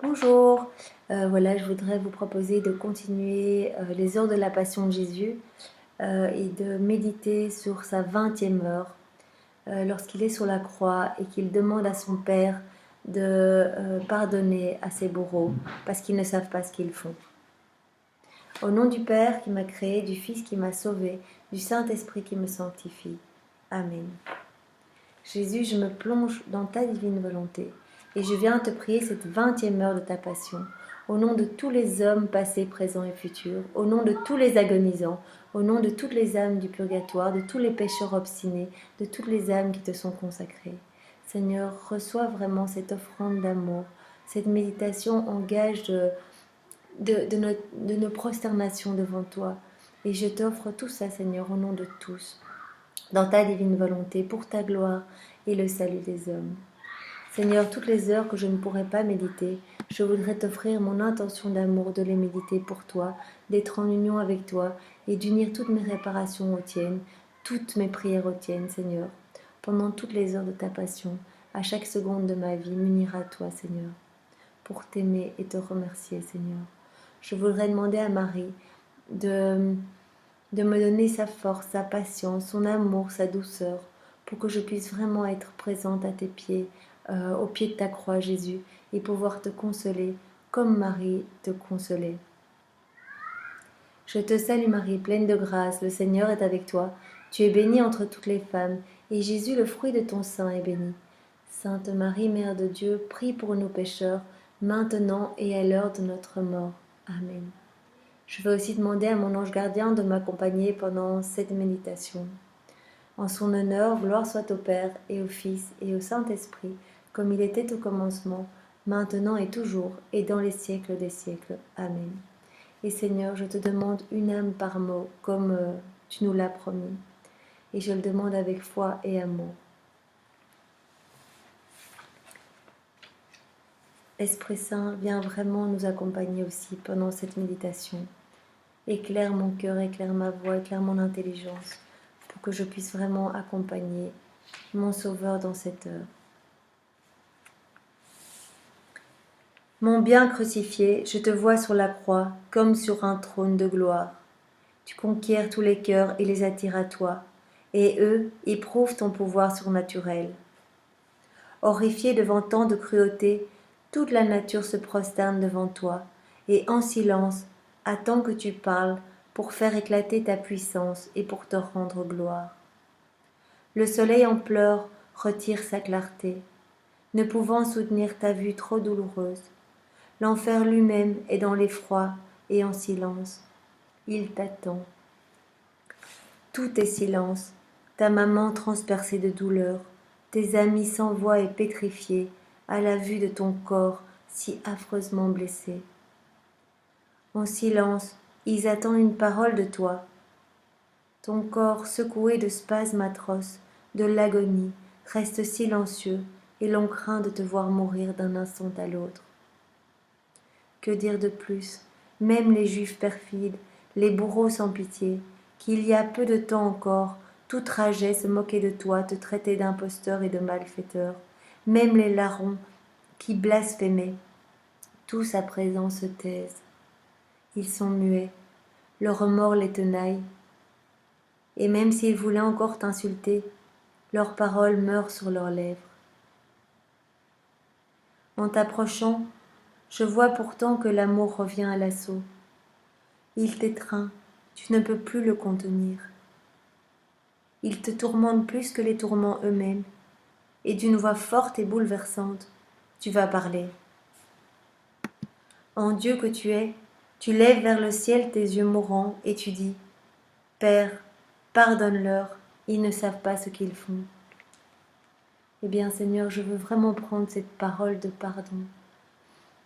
Bonjour, voilà, je voudrais vous proposer de continuer les heures de la Passion de Jésus et de méditer sur sa 20e heure lorsqu'il est sur la croix et qu'il demande à son Père de pardonner à ses bourreaux parce qu'ils ne savent pas ce qu'ils font. Au nom du Père qui m'a créé, du Fils qui m'a sauvé, du Saint-Esprit qui me sanctifie. Amen. Jésus, je me plonge dans ta divine volonté et je viens te prier cette 20e heure de ta passion, au nom de tous les hommes passés, présents et futurs, au nom de tous les agonisants, au nom de toutes les âmes du purgatoire, de tous les pécheurs obstinés, de toutes les âmes qui te sont consacrées. Seigneur, reçois vraiment cette offrande d'amour, cette méditation en gage de nos prosternations devant toi. Et je t'offre tout ça, Seigneur, au nom de tous, dans ta divine volonté, pour ta gloire et le salut des hommes. Seigneur, toutes les heures que je ne pourrai pas méditer, je voudrais t'offrir mon intention d'amour de les méditer pour toi, d'être en union avec toi et d'unir toutes mes réparations aux tiennes, toutes mes prières aux tiennes, Seigneur. Pendant toutes les heures de ta passion, à chaque seconde de ma vie, m'unir à toi, Seigneur, pour t'aimer et te remercier, Seigneur. Je voudrais demander à Marie de me donner sa force, sa patience, son amour, sa douceur, pour que je puisse vraiment être présente à tes pieds, au pied de ta croix, Jésus, et pouvoir te consoler comme Marie te consolait. Je te salue Marie, pleine de grâce, le Seigneur est avec toi. Tu es bénie entre toutes les femmes, et Jésus, le fruit de ton sein, est béni. Sainte Marie, Mère de Dieu, prie pour nous pécheurs, maintenant et à l'heure de notre mort. Amen. Je vais aussi demander à mon ange gardien de m'accompagner pendant cette méditation. En son honneur, gloire soit au Père et au Fils et au Saint-Esprit, comme il était au commencement, maintenant et toujours, et dans les siècles des siècles. Amen. Et Seigneur, je te demande une âme par mot, comme tu nous l'as promis. Et je le demande avec foi et amour. Esprit Saint, viens vraiment nous accompagner aussi pendant cette méditation. Éclaire mon cœur, éclaire ma voix, éclaire mon intelligence, pour que je puisse vraiment accompagner mon Sauveur dans cette heure. Mon bien crucifié, je te vois sur la croix, comme sur un trône de gloire. Tu conquiers tous les cœurs et les attires à toi, et eux éprouvent ton pouvoir surnaturel. Horrifié devant tant de cruauté, toute la nature se prosterne devant toi, et en silence attend que tu parles pour faire éclater ta puissance et pour te rendre gloire. Le soleil en pleurs retire sa clarté, ne pouvant soutenir ta vue trop douloureuse. L'enfer lui-même est dans l'effroi et en silence. Il t'attend. Tout est silence, ta maman transpercée de douleur, tes amis sans voix et pétrifiés à la vue de ton corps si affreusement blessé. En silence, ils attendent une parole de toi. Ton corps secoué de spasmes atroces, de l'agonie, reste silencieux et l'on craint de te voir mourir d'un instant à l'autre. Que dire de plus? Même les juifs perfides, les bourreaux sans pitié, qui il y a peu de temps encore, tout trajet se moquaient de toi, te traitaient d'imposteur et de malfaiteur. Même les larrons qui blasphémaient, tous à présent se taisent. Ils sont muets, le remords les tenaille. Et même s'ils voulaient encore t'insulter, leurs paroles meurent sur leurs lèvres. En t'approchant, je vois pourtant que l'amour revient à l'assaut. Il t'étreint, tu ne peux plus le contenir. Il te tourmente plus que les tourments eux-mêmes, et d'une voix forte et bouleversante, tu vas parler. En Dieu que tu es, tu lèves vers le ciel tes yeux mourants et tu dis « Père, pardonne-leur, ils ne savent pas ce qu'ils font. » Eh bien Seigneur, je veux vraiment prendre cette parole de pardon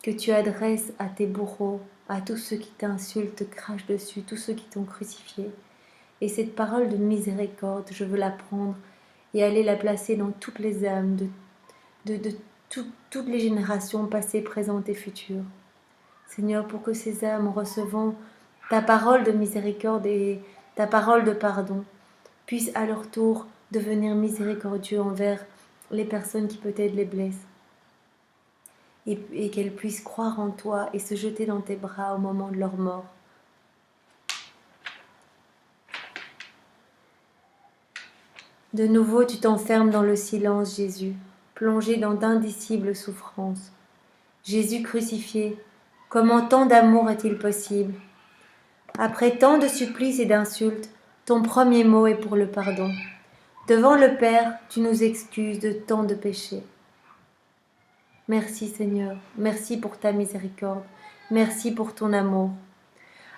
que tu adresses à tes bourreaux, à tous ceux qui t'insultent, te crachent dessus, tous ceux qui t'ont crucifié. Et cette parole de miséricorde, je veux la prendre et aller la placer dans toutes les âmes de toutes les générations passées, présentes et futures. Seigneur, pour que ces âmes recevant ta parole de miséricorde et ta parole de pardon puissent à leur tour devenir miséricordieux envers les personnes qui peut-être les blessent. et qu'elles puissent croire en toi et se jeter dans tes bras au moment de leur mort. De nouveau, tu t'enfermes dans le silence, Jésus, plongé dans d'indicibles souffrances. Jésus crucifié, comment tant d'amour est-il possible? Après tant de supplices et d'insultes, ton premier mot est pour le pardon. Devant le Père, tu nous excuses de tant de péchés. Merci Seigneur, merci pour ta miséricorde, merci pour ton amour.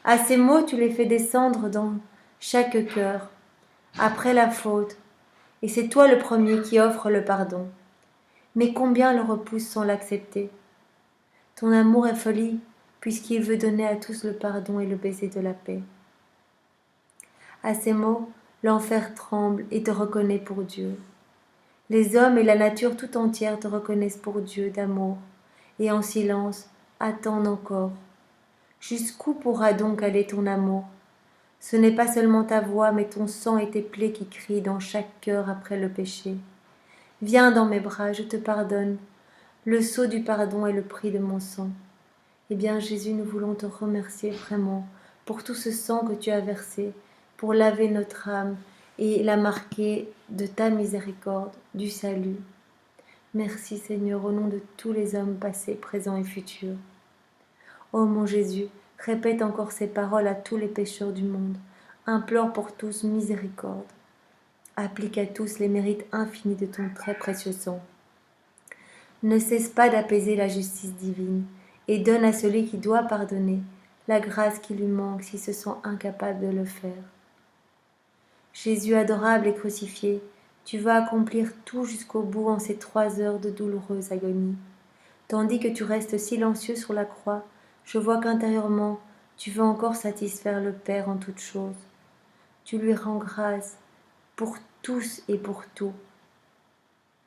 À ces mots, tu les fais descendre dans chaque cœur, après la faute, et c'est toi le premier qui offre le pardon. Mais combien le repoussent sans l'accepter? Ton amour est folie, puisqu'il veut donner à tous le pardon et le baiser de la paix. À ces mots, l'enfer tremble et te reconnaît pour Dieu. Les hommes et la nature tout entière te reconnaissent pour Dieu d'amour, et en silence attendent encore. Jusqu'où pourra donc aller ton amour? Ce n'est pas seulement ta voix, mais ton sang et tes plaies qui crient dans chaque cœur après le péché. Viens dans mes bras, je te pardonne. Le sceau du pardon est le prix de mon sang. Eh bien, Jésus, nous voulons te remercier vraiment pour tout ce sang que tu as versé, pour laver notre âme et la marquer de ta miséricorde, du salut. Merci Seigneur, au nom de tous les hommes passés, présents et futurs. Ô mon Jésus, répète encore ces paroles à tous les pécheurs du monde. Implore pour tous miséricorde. Applique à tous les mérites infinis de ton très précieux sang. Ne cesse pas d'apaiser la justice divine et donne à celui qui doit pardonner la grâce qui lui manque s'il se sent incapable de le faire. Jésus adorable et crucifié, tu vas accomplir tout jusqu'au bout en ces 3 heures de douloureuse agonie. Tandis que tu restes silencieux sur la croix, je vois qu'intérieurement, tu veux encore satisfaire le Père en toutes choses. Tu lui rends grâce pour tous et pour tout.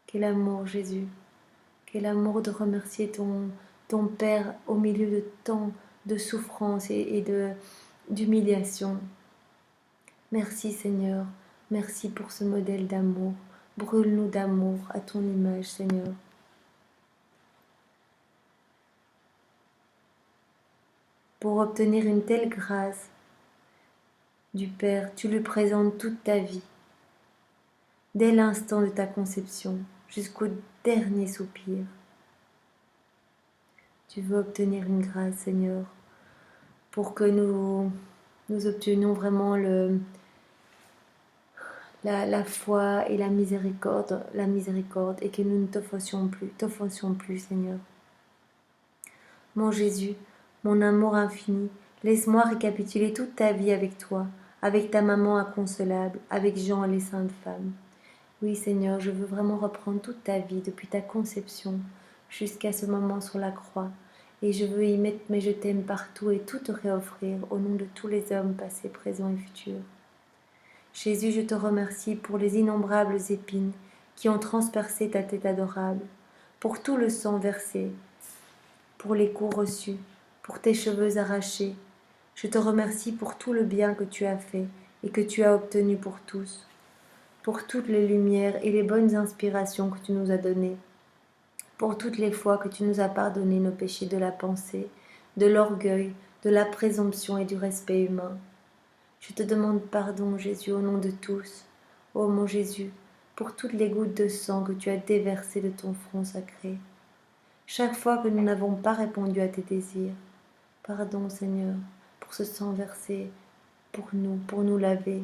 Quel amour, Jésus! Quel amour de remercier ton Père au milieu de tant de souffrances et d'humiliation. Merci Seigneur, merci pour ce modèle d'amour. Brûle-nous d'amour à ton image, Seigneur. Pour obtenir une telle grâce du Père, tu lui présentes toute ta vie, dès l'instant de ta conception jusqu'au dernier soupir. Tu veux obtenir une grâce, Seigneur, pour que nous obtenions vraiment la foi et la miséricorde, et que nous ne t'offensions plus, Seigneur. Mon Jésus, mon amour infini, laisse-moi récapituler toute ta vie avec toi, avec ta maman inconsolable, avec Jean et les saintes femmes. Oui, Seigneur, je veux vraiment reprendre toute ta vie, depuis ta conception jusqu'à ce moment sur la croix, et je veux y mettre mes je t'aime partout et tout te réoffrir au nom de tous les hommes passés, présents et futurs. Jésus, je te remercie pour les innombrables épines qui ont transpercé ta tête adorable, pour tout le sang versé, pour les coups reçus, pour tes cheveux arrachés. Je te remercie pour tout le bien que tu as fait et que tu as obtenu pour tous, pour toutes les lumières et les bonnes inspirations que tu nous as données, pour toutes les fois que tu nous as pardonné nos péchés de la pensée, de l'orgueil, de la présomption et du respect humain. Je te demande pardon, Jésus, au nom de tous. Ô mon Jésus, pour toutes les gouttes de sang que tu as déversées de ton front sacré. Chaque fois que nous n'avons pas répondu à tes désirs. Pardon, Seigneur, pour ce sang versé pour nous laver.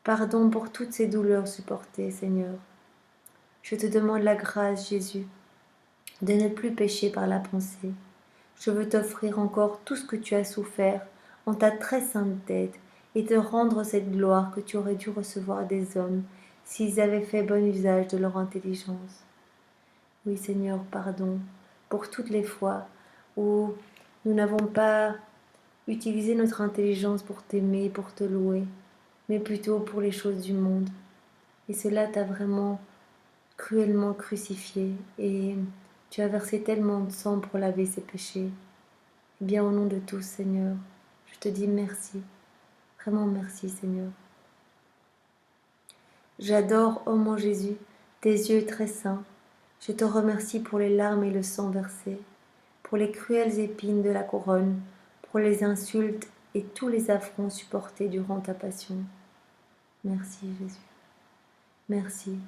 Pardon pour toutes ces douleurs supportées, Seigneur. Je te demande la grâce, Jésus, de ne plus pécher par la pensée. Je veux t'offrir encore tout ce que tu as souffert en ta très sainte tête et te rendre cette gloire que tu aurais dû recevoir des hommes s'ils avaient fait bon usage de leur intelligence. Oui, Seigneur, pardon pour toutes les fois où nous n'avons pas utilisé notre intelligence pour t'aimer, pour te louer, mais plutôt pour les choses du monde. Et cela t'a vraiment cruellement crucifié et tu as versé tellement de sang pour laver ces péchés. Eh bien, au nom de tous, Seigneur, je te dis merci. Vraiment merci, Seigneur. J'adore, ô mon Jésus, tes yeux très saints. Je te remercie pour les larmes et le sang versé, pour les cruelles épines de la couronne, pour les insultes et tous les affronts supportés durant ta passion. Merci Jésus. Merci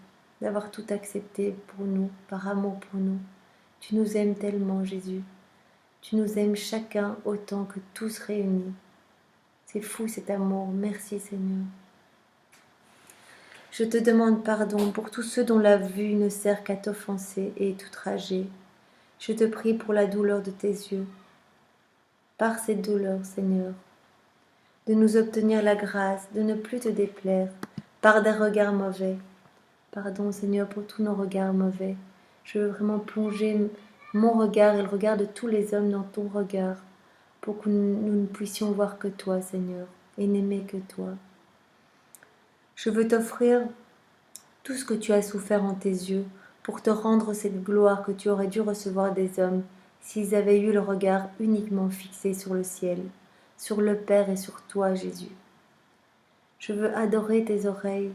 d'avoir tout accepté pour nous, par amour pour nous. Tu nous aimes tellement, Jésus. Tu nous aimes chacun autant que tous réunis. C'est fou cet amour. Merci Seigneur. Je te demande pardon pour tous ceux dont la vue ne sert qu'à t'offenser et t'outrager. Je te prie pour la douleur de tes yeux. Par cette douleur, Seigneur, de nous obtenir la grâce de ne plus te déplaire par des regards mauvais. Pardon, Seigneur, pour tous nos regards mauvais. Je veux vraiment plonger mon regard et le regard de tous les hommes dans ton regard pour que nous ne puissions voir que toi, Seigneur, et n'aimer que toi. Je veux t'offrir tout ce que tu as souffert en tes yeux pour te rendre cette gloire que tu aurais dû recevoir des hommes s'ils avaient eu le regard uniquement fixé sur le ciel, sur le Père et sur toi, Jésus. Je veux adorer tes oreilles,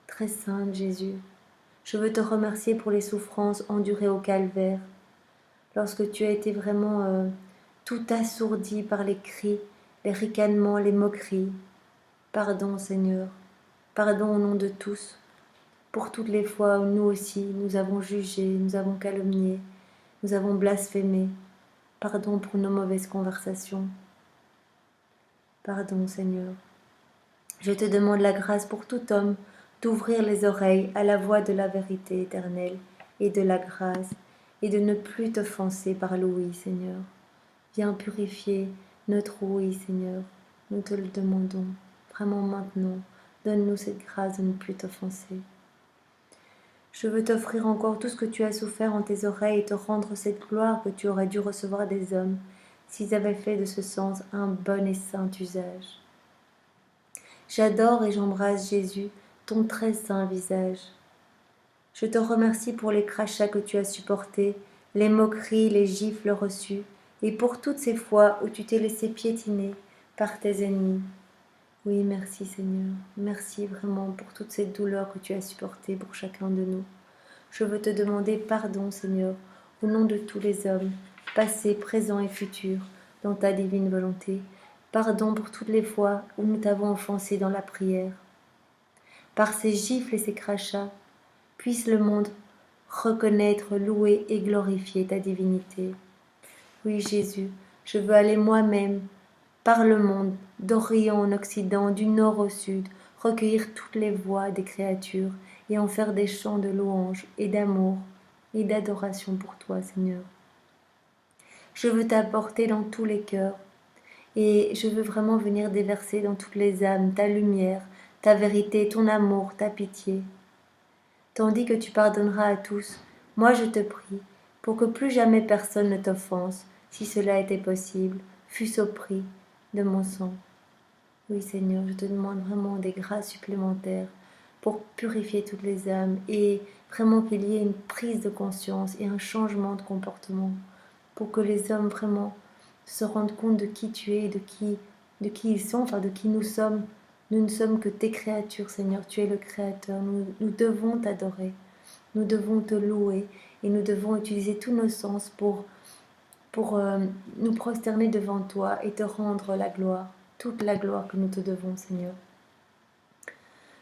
très sainte, Jésus. Je veux te remercier pour les souffrances endurées au calvaire, lorsque tu as été vraiment tout assourdi par les cris, les ricanements, les moqueries. Pardon, Seigneur, pardon au nom de tous, pour toutes les fois où nous aussi, nous avons jugé, nous avons calomnié, nous avons blasphémé. Pardon pour nos mauvaises conversations. Pardon, Seigneur. Je te demande la grâce pour tout homme d'ouvrir les oreilles à la voix de la vérité éternelle et de la grâce, et de ne plus t'offenser par l'ouïe, Seigneur. Viens purifier notre ouïe, Seigneur. Nous te le demandons, vraiment maintenant. Donne-nous cette grâce de ne plus t'offenser. Je veux t'offrir encore tout ce que tu as souffert en tes oreilles et te rendre cette gloire que tu aurais dû recevoir des hommes s'ils avaient fait de ce sens un bon et saint usage. J'adore et j'embrasse Jésus, ton très saint visage. Je te remercie pour les crachats que tu as supportés, les moqueries, les gifles reçues, et pour toutes ces fois où tu t'es laissé piétiner par tes ennemis. Oui, merci Seigneur, merci vraiment pour toutes ces douleurs que tu as supportées pour chacun de nous. Je veux te demander pardon, Seigneur, au nom de tous les hommes, passés, présents et futurs, dans ta divine volonté. Pardon pour toutes les fois où nous t'avons offensé dans la prière. Par ces gifles et ces crachats, puisse le monde reconnaître, louer et glorifier ta divinité. Oui, Jésus, je veux aller moi-même par le monde, d'Orient en Occident, du nord au sud, recueillir toutes les voix des créatures et en faire des chants de louange et d'amour et d'adoration pour toi, Seigneur. Je veux t'apporter dans tous les cœurs et je veux vraiment venir déverser dans toutes les âmes ta lumière, ta vérité, ton amour, ta pitié. Tandis que tu pardonneras à tous, moi je te prie, pour que plus jamais personne ne t'offense, si cela était possible, fût-ce au prix de mon sang. Oui Seigneur, je te demande vraiment des grâces supplémentaires pour purifier toutes les âmes et vraiment qu'il y ait une prise de conscience et un changement de comportement pour que les hommes vraiment se rendent compte de qui tu es, de qui ils sont, enfin de qui nous sommes. Nous ne sommes que tes créatures, Seigneur, tu es le Créateur, nous devons t'adorer, nous devons te louer et nous devons utiliser tous nos sens pour nous prosterner devant toi et te rendre la gloire, toute la gloire que nous te devons, Seigneur.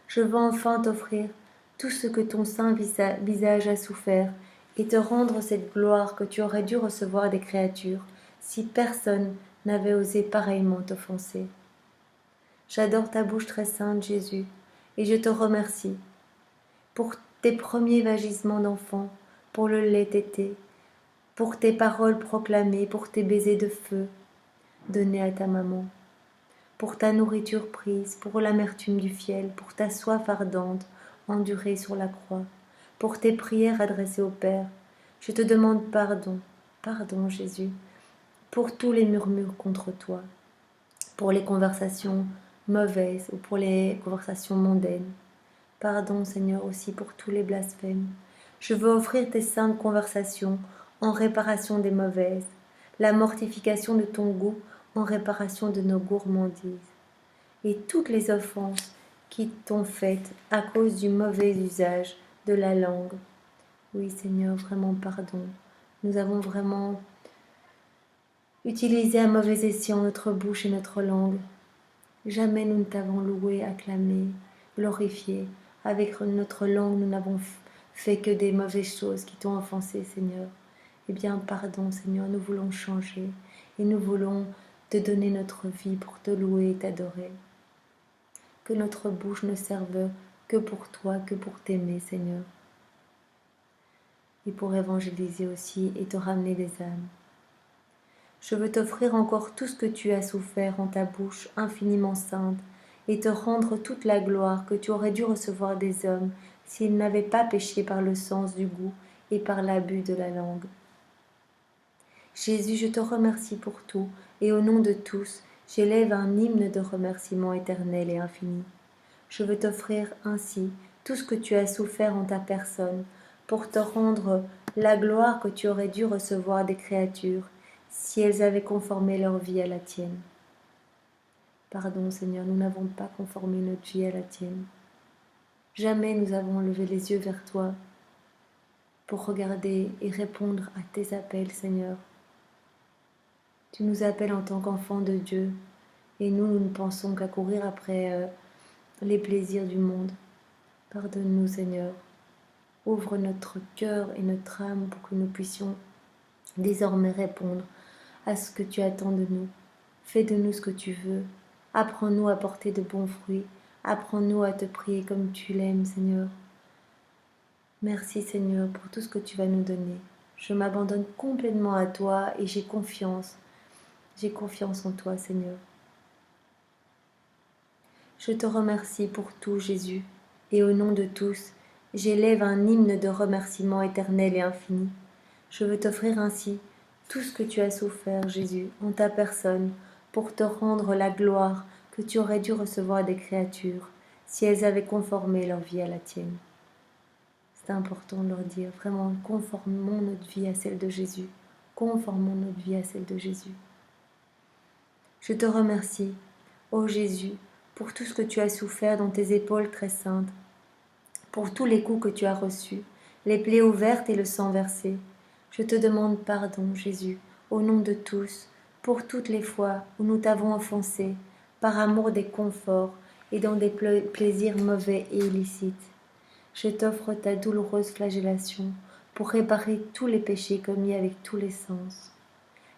Je veux enfin t'offrir tout ce que ton saint visage a souffert et te rendre cette gloire que tu aurais dû recevoir des créatures si personne n'avait osé pareillement t'offenser. J'adore ta bouche très sainte, Jésus, et je te remercie pour tes premiers vagissements d'enfant, pour le lait tété, pour tes paroles proclamées, pour tes baisers de feu donnés à ta maman, pour ta nourriture prise, pour l'amertume du fiel, pour ta soif ardente endurée sur la croix, pour tes prières adressées au Père. Je te demande pardon, pardon Jésus, pour tous les murmures contre toi, pour les conversations mauvaises ou pour les conversations mondaines. Pardon Seigneur aussi pour tous les blasphèmes. Je veux offrir tes saintes conversations en réparation des mauvaises, la mortification de ton goût en réparation de nos gourmandises, et toutes les offenses qui t'ont faites à cause du mauvais usage de la langue, Oui, Seigneur, vraiment pardon. Nous avons vraiment utilisé à mauvais escient notre bouche et notre langue. Jamais nous ne t'avons loué, acclamé, glorifié. Avec notre langue, nous n'avons fait que des mauvaises choses qui t'ont offensé, Seigneur. Eh bien, pardon, Seigneur, nous voulons changer et nous voulons te donner notre vie pour te louer et t'adorer. Que notre bouche ne serve que pour toi, que pour t'aimer, Seigneur. Et pour évangéliser aussi et te ramener des âmes. Je veux t'offrir encore tout ce que tu as souffert en ta bouche infiniment sainte, et te rendre toute la gloire que tu aurais dû recevoir des hommes s'ils n'avaient pas péché par le sens du goût et par l'abus de la langue. Jésus, je te remercie pour tout, et au nom de tous, j'élève un hymne de remerciement éternel et infini. Je veux t'offrir ainsi tout ce que tu as souffert en ta personne, pour te rendre la gloire que tu aurais dû recevoir des créatures, si elles avaient conformé leur vie à la tienne. Pardon, Seigneur, nous n'avons pas conformé notre vie à la tienne. Jamais nous avons levé les yeux vers toi pour regarder et répondre à tes appels, Seigneur. Tu nous appelles en tant qu'enfants de Dieu, et nous ne pensons qu'à courir après les plaisirs du monde. Pardonne-nous, Seigneur. Ouvre notre cœur et notre âme pour que nous puissions désormais répondre à ce que tu attends de nous. Fais de nous ce que tu veux. Apprends-nous à porter de bons fruits. Apprends-nous à te prier comme tu l'aimes, Seigneur. Merci, Seigneur, pour tout ce que tu vas nous donner. Je m'abandonne complètement à toi et j'ai confiance. J'ai confiance en toi, Seigneur. Je te remercie pour tout, Jésus, et au nom de tous, j'élève un hymne de remerciement éternel et infini. Je veux t'offrir ainsi tout ce que tu as souffert, Jésus, en ta personne, pour te rendre la gloire que tu aurais dû recevoir des créatures, si elles avaient conformé leur vie à la tienne. C'est important de leur dire, vraiment, conformons notre vie à celle de Jésus. Conformons notre vie à celle de Jésus. Je te remercie, ô Jésus, pour tout ce que tu as souffert dans tes épaules très saintes, pour tous les coups que tu as reçus, les plaies ouvertes et le sang versé. Je te demande pardon, Jésus, au nom de tous, pour toutes les fois où nous t'avons offensé, par amour des conforts et dans des plaisirs mauvais et illicites. Je t'offre ta douloureuse flagellation pour réparer tous les péchés commis avec tous les sens.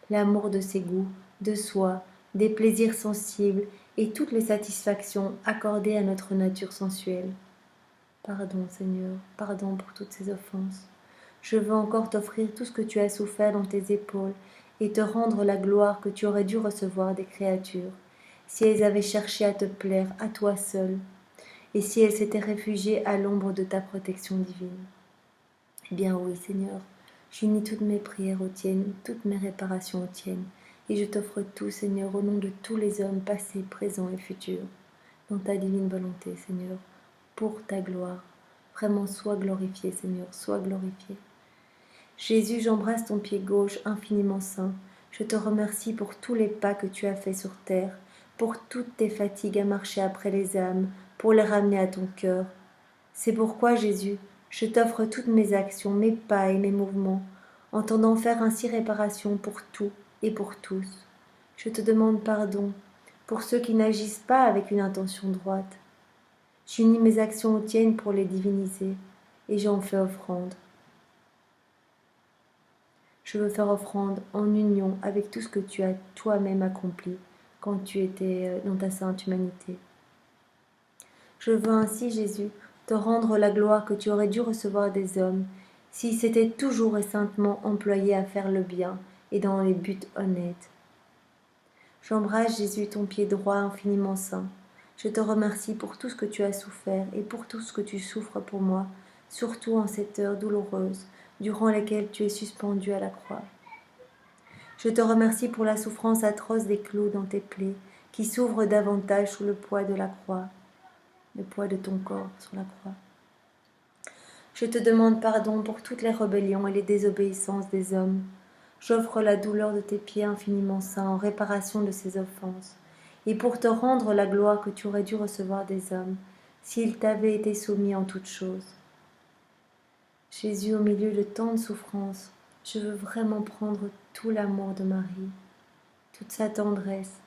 L'amour de ses goûts, de soi, des plaisirs sensibles et toutes les satisfactions accordées à notre nature sensuelle. Pardon, Seigneur, pardon pour toutes ces offenses. Je veux encore t'offrir tout ce que tu as souffert dans tes épaules et te rendre la gloire que tu aurais dû recevoir des créatures, si elles avaient cherché à te plaire à toi seul, et si elles s'étaient réfugiées à l'ombre de ta protection divine. Eh bien oui, Seigneur, j'unis toutes mes prières aux tiennes, toutes mes réparations aux tiennes, et je t'offre tout, Seigneur, au nom de tous les hommes passés, présents et futurs, dans ta divine volonté, Seigneur, pour ta gloire. Vraiment, sois glorifié, Seigneur, sois glorifié. Jésus, j'embrasse ton pied gauche infiniment saint. Je te remercie pour tous les pas que tu as faits sur terre, pour toutes tes fatigues à marcher après les âmes, pour les ramener à ton cœur. C'est pourquoi, Jésus, je t'offre toutes mes actions, mes pas et mes mouvements, entendant faire ainsi réparation pour tout et pour tous. Je te demande pardon pour ceux qui n'agissent pas avec une intention droite. J'unis mes actions aux tiennes pour les diviniser, et j'en fais offrande. Je veux faire offrande en union avec tout ce que tu as toi-même accompli quand tu étais dans ta sainte humanité. Je veux ainsi, Jésus, te rendre la gloire que tu aurais dû recevoir des hommes, s'ils s'étaient toujours et saintement employés à faire le bien et dans les buts honnêtes. J'embrasse, Jésus, ton pied droit infiniment saint. Je te remercie pour tout ce que tu as souffert et pour tout ce que tu souffres pour moi, surtout en cette heure douloureuse, durant laquelle tu es suspendu à la croix. Je te remercie pour la souffrance atroce des clous dans tes plaies, qui s'ouvrent davantage sous le poids de la croix, le poids de ton corps sur la croix. Je te demande pardon pour toutes les rébellions et les désobéissances des hommes. J'offre la douleur de tes pieds infiniment saints en réparation de ces offenses, et pour te rendre la gloire que tu aurais dû recevoir des hommes, s'ils t'avaient été soumis en toutes choses. Jésus, au milieu de tant de souffrances, je veux vraiment prendre tout l'amour de Marie, toute sa tendresse,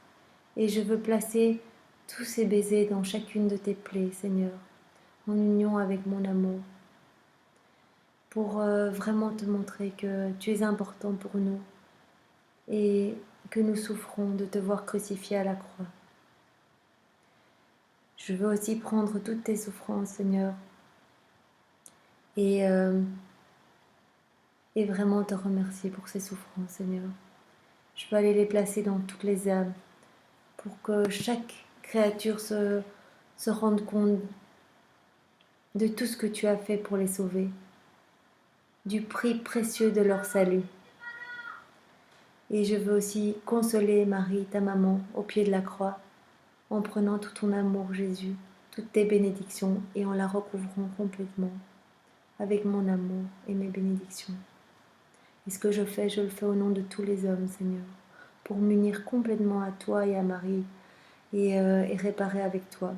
et je veux placer tous ces baisers dans chacune de tes plaies, Seigneur, en union avec mon amour, pour vraiment te montrer que tu es important pour nous et que nous souffrons de te voir crucifié à la croix. Je veux aussi prendre toutes tes souffrances, Seigneur, et, euh, et vraiment te remercier pour ces souffrances, Seigneur. Je veux aller les placer dans toutes les âmes pour que chaque créature se rende compte de tout ce que tu as fait pour les sauver, du prix précieux de leur salut. Et je veux aussi consoler Marie, ta maman, au pied de la croix, en prenant tout ton amour, Jésus, toutes tes bénédictions, et en la recouvrant complètement avec mon amour et mes bénédictions. Et ce que je le fais au nom de tous les hommes, Seigneur, pour m'unir complètement à toi et à Marie, et réparer avec toi.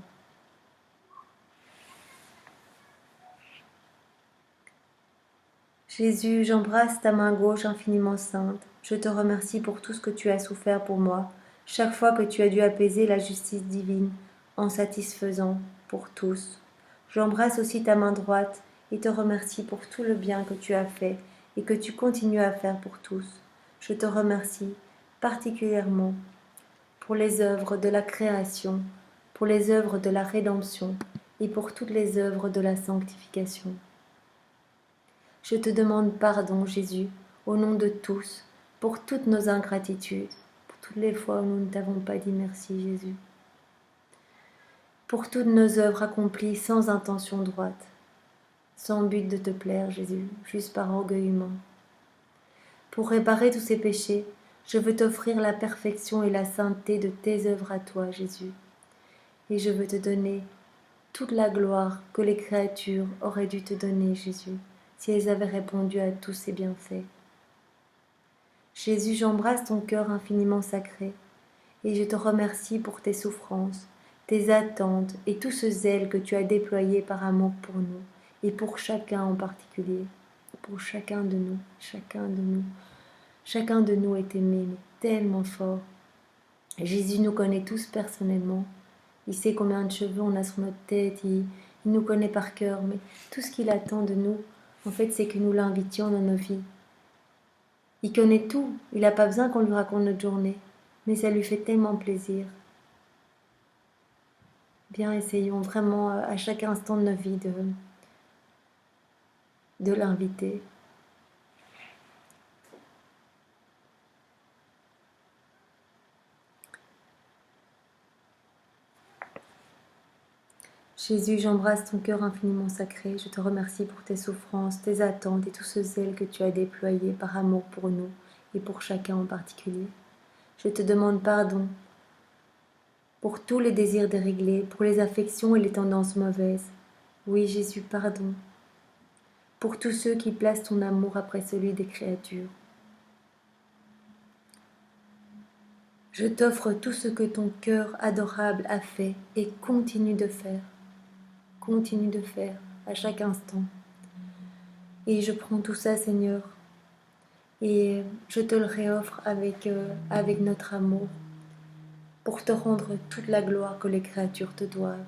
Jésus, j'embrasse ta main gauche infiniment sainte. Je te remercie pour tout ce que tu as souffert pour moi, chaque fois que tu as dû apaiser la justice divine en satisfaisant pour tous. J'embrasse aussi ta main droite et te remercie pour tout le bien que tu as fait et que tu continues à faire pour tous. Je te remercie particulièrement pour les œuvres de la création, pour les œuvres de la rédemption et pour toutes les œuvres de la sanctification. Je te demande pardon, Jésus, au nom de tous, pour toutes nos ingratitudes, pour toutes les fois où nous ne t'avons pas dit merci, Jésus, pour toutes nos œuvres accomplies sans intention droite, sans but de te plaire, Jésus, juste par orgueil humain. Pour réparer tous ces péchés, je veux t'offrir la perfection et la sainteté de tes œuvres à toi, Jésus, et je veux te donner toute la gloire que les créatures auraient dû te donner, Jésus, si elles avaient répondu à tous ces bienfaits. Jésus, j'embrasse ton cœur infiniment sacré, et je te remercie pour tes souffrances, tes attentes et tout ce zèle que tu as déployé par amour pour nous, et pour chacun en particulier, pour chacun de nous, chacun de nous. Chacun de nous est aimé, mais tellement fort. Jésus nous connaît tous personnellement. Il sait combien de cheveux on a sur notre tête, il nous connaît par cœur, mais tout ce qu'il attend de nous, en fait, c'est que nous l'invitions dans nos vies. Il connaît tout, il n'a pas besoin qu'on lui raconte notre journée, mais ça lui fait tellement plaisir. Bien, essayons vraiment à chaque instant de nos vies de l'inviter. Jésus, j'embrasse ton cœur infiniment sacré. Je te remercie pour tes souffrances, tes attentes et tout ce zèle que tu as déployé par amour pour nous et pour chacun en particulier. Je te demande pardon pour tous les désirs déréglés, pour les affections et les tendances mauvaises. Oui, Jésus, pardon. Pour tous ceux qui placent ton amour après celui des créatures. Je t'offre tout ce que ton cœur adorable a fait et continue de faire. Continue de faire à chaque instant. Et je prends tout ça, Seigneur, et je te le réoffre avec notre amour, pour te rendre toute la gloire que les créatures te doivent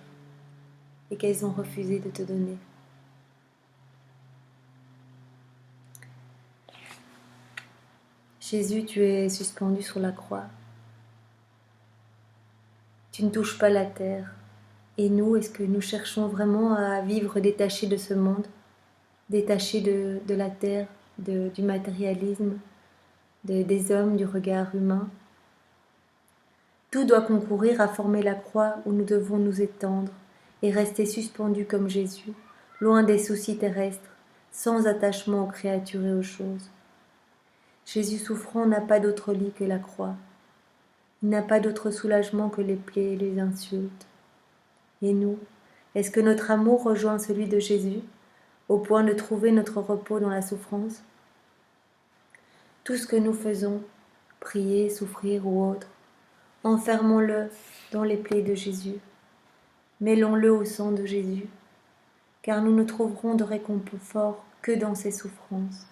et qu'elles ont refusé de te donner. Jésus, tu es suspendu sur la croix. Tu ne touches pas la terre. Et nous, est-ce que nous cherchons vraiment à vivre détachés de ce monde, détachés de la terre, du matérialisme, des hommes, du regard humain? Tout doit concourir à former la croix où nous devons nous étendre et rester suspendus comme Jésus, loin des soucis terrestres, sans attachement aux créatures et aux choses. Jésus souffrant n'a pas d'autre lit que la croix. Il n'a pas d'autre soulagement que les plaies et les insultes. Et nous, est-ce que notre amour rejoint celui de Jésus, au point de trouver notre repos dans la souffrance? Tout ce que nous faisons, prier, souffrir ou autre, enfermons-le dans les plaies de Jésus. Mêlons-le au sang de Jésus, car nous ne trouverons de réconfort que dans ses souffrances.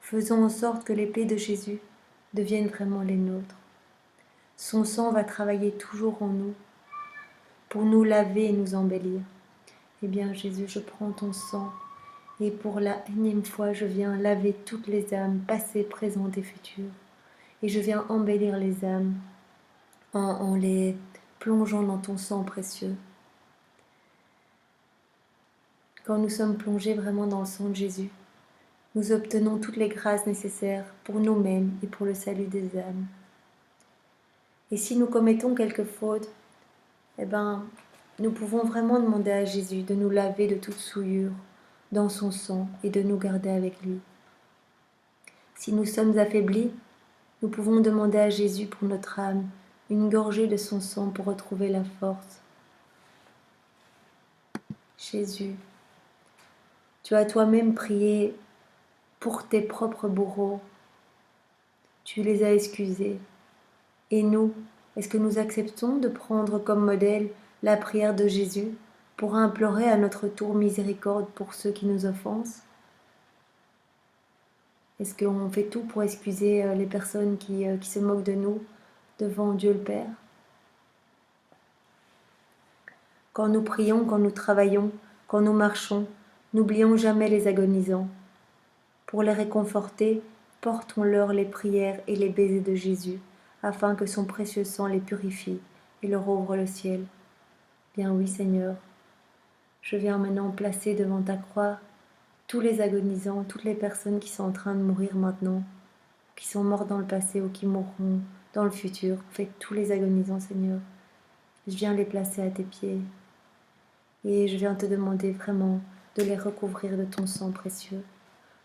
Faisons en sorte que l'épée de Jésus devienne vraiment les nôtres. Son sang va travailler toujours en nous pour nous laver et nous embellir. Eh bien Jésus, je prends ton sang et pour la énième fois, je viens laver toutes les âmes, passées, présentes et futures. Et je viens embellir les âmes en les plongeant dans ton sang précieux. Quand nous sommes plongés vraiment dans le sang de Jésus, nous obtenons toutes les grâces nécessaires pour nous-mêmes et pour le salut des âmes. Et si nous commettons quelques fautes, eh ben, nous pouvons vraiment demander à Jésus de nous laver de toute souillure dans son sang et de nous garder avec lui. Si nous sommes affaiblis, nous pouvons demander à Jésus pour notre âme une gorgée de son sang pour retrouver la force. Jésus, tu as toi-même prié pour tes propres bourreaux. Tu les as excusés. Et nous, est-ce que nous acceptons de prendre comme modèle la prière de Jésus pour implorer à notre tour miséricorde pour ceux qui nous offensent? Est-ce qu'on fait tout pour excuser les personnes qui se moquent de nous devant Dieu le Père? Quand nous prions, quand nous travaillons, quand nous marchons, n'oublions jamais les agonisants. Pour les réconforter, portons-leur les prières et les baisers de Jésus, afin que son précieux sang les purifie et leur ouvre le ciel. Bien oui, Seigneur, je viens maintenant placer devant ta croix tous les agonisants, toutes les personnes qui sont en train de mourir maintenant, qui sont morts dans le passé ou qui mourront dans le futur. Fais tous les agonisants, Seigneur. Je viens les placer à tes pieds. Et je viens te demander vraiment de les recouvrir de ton sang précieux,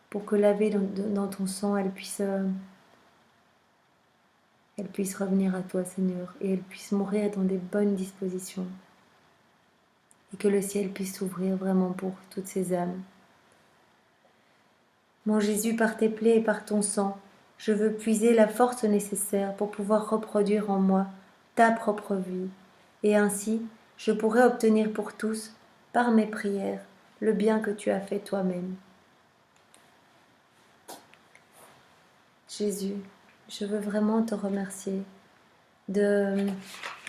pour que lavée dans ton sang, elle puisse revenir à toi, Seigneur, et elle puisse mourir dans des bonnes dispositions. Et que le ciel puisse s'ouvrir vraiment pour toutes ces âmes. Mon Jésus, par tes plaies et par ton sang, je veux puiser la force nécessaire pour pouvoir reproduire en moi ta propre vie. Et ainsi, je pourrai obtenir pour tous, par mes prières, le bien que tu as fait toi-même. Jésus, je veux vraiment te remercier de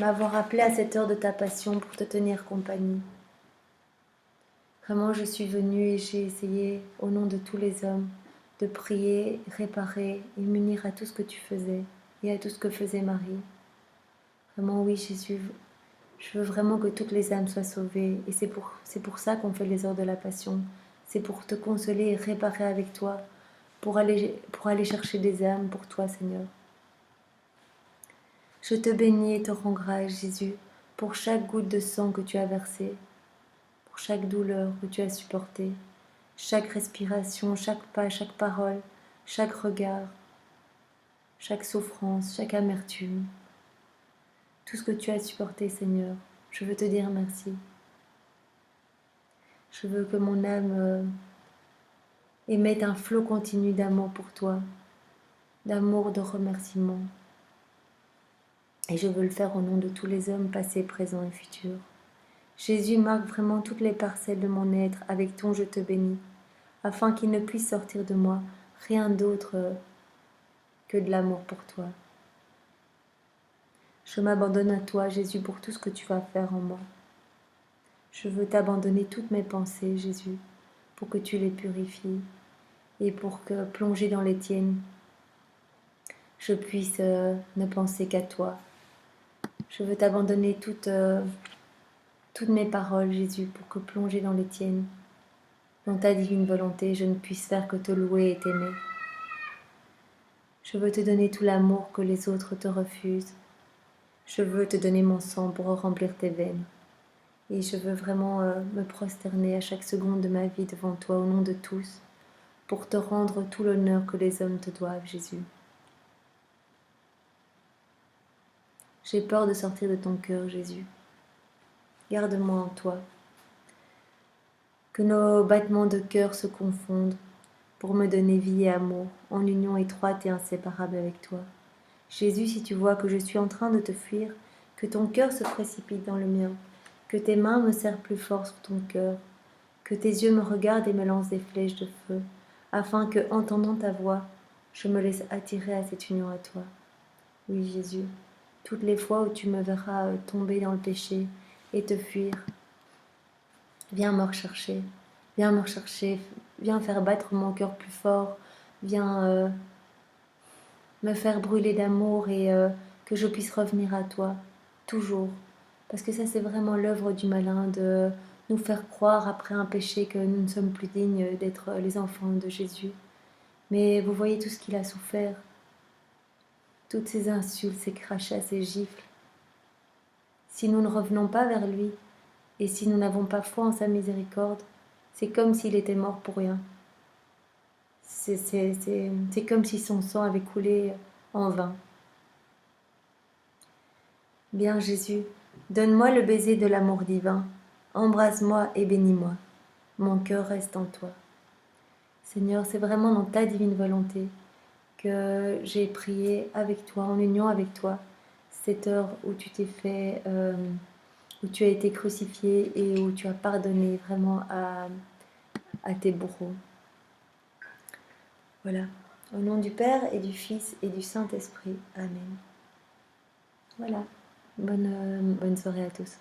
m'avoir appelé à cette heure de ta passion pour te tenir compagnie. Vraiment, je suis venue et j'ai essayé, au nom de tous les hommes, de prier, réparer et m'unir à tout ce que tu faisais et à tout ce que faisait Marie. Vraiment, oui, Jésus, je veux vraiment que toutes les âmes soient sauvées. Et c'est pour ça qu'on fait les heures de la passion. C'est pour te consoler et réparer avec toi, pour aller chercher des âmes pour toi, Seigneur. Je te bénis et te rends grâce, Jésus, pour chaque goutte de sang que tu as versée, pour chaque douleur que tu as supportée, chaque respiration, chaque pas, chaque parole, chaque regard, chaque souffrance, chaque amertume. Tout ce que tu as supporté, Seigneur, je veux te dire merci. Je veux que mon âme émette un flot continu d'amour pour toi, d'amour, de remerciement. Et je veux le faire au nom de tous les hommes passés, présents et futurs. Jésus, marque vraiment toutes les parcelles de mon être avec ton je te bénis, afin qu'il ne puisse sortir de moi rien d'autre que de l'amour pour toi. Je m'abandonne à toi, Jésus, pour tout ce que tu vas faire en moi. Je veux t'abandonner toutes mes pensées, Jésus, pour que tu les purifies et pour que, plongée dans les tiennes, je puisse ne penser qu'à toi. Je veux t'abandonner toutes mes paroles, Jésus, pour que, plongée dans les tiennes, dans ta divine volonté, je ne puisse faire que te louer et t'aimer. Je veux te donner tout l'amour que les autres te refusent. Je veux te donner mon sang pour remplir tes veines. Et je veux vraiment me prosterner à chaque seconde de ma vie devant toi au nom de tous, pour te rendre tout l'honneur que les hommes te doivent, Jésus. J'ai peur de sortir de ton cœur, Jésus. Garde-moi en toi. Que nos battements de cœur se confondent pour me donner vie et amour, en union étroite et inséparable avec toi. Jésus, si tu vois que je suis en train de te fuir, que ton cœur se précipite dans le mien, que tes mains me serrent plus fort sur ton cœur, Que tes yeux me regardent et me lancent des flèches de feu, afin que, entendant ta voix, je me laisse attirer à cette union à toi. Oui, Jésus, toutes les fois où tu me verras tomber dans le péché et te fuir, viens me rechercher, viens faire battre mon cœur plus fort, viens me faire brûler d'amour et que je puisse revenir à toi, toujours. Parce que ça, c'est vraiment l'œuvre du malin de nous faire croire après un péché que nous ne sommes plus dignes d'être les enfants de Jésus. Mais vous voyez tout ce qu'il a souffert, toutes ces insultes, ces crachats, ces gifles. Si nous ne revenons pas vers lui, et si nous n'avons pas foi en sa miséricorde, c'est comme s'il était mort pour rien. C'est comme si son sang avait coulé en vain. Bien Jésus, donne-moi le baiser de l'amour divin, embrasse-moi et bénis-moi. Mon cœur reste en toi. Seigneur, c'est vraiment dans ta divine volonté que j'ai prié avec toi, en union avec toi, cette heure où tu t'es fait, où tu as été crucifié et où tu as pardonné vraiment à tes bourreaux. Voilà. Au nom du Père et du Fils et du Saint-Esprit. Amen. Voilà. Bonne soirée à tous.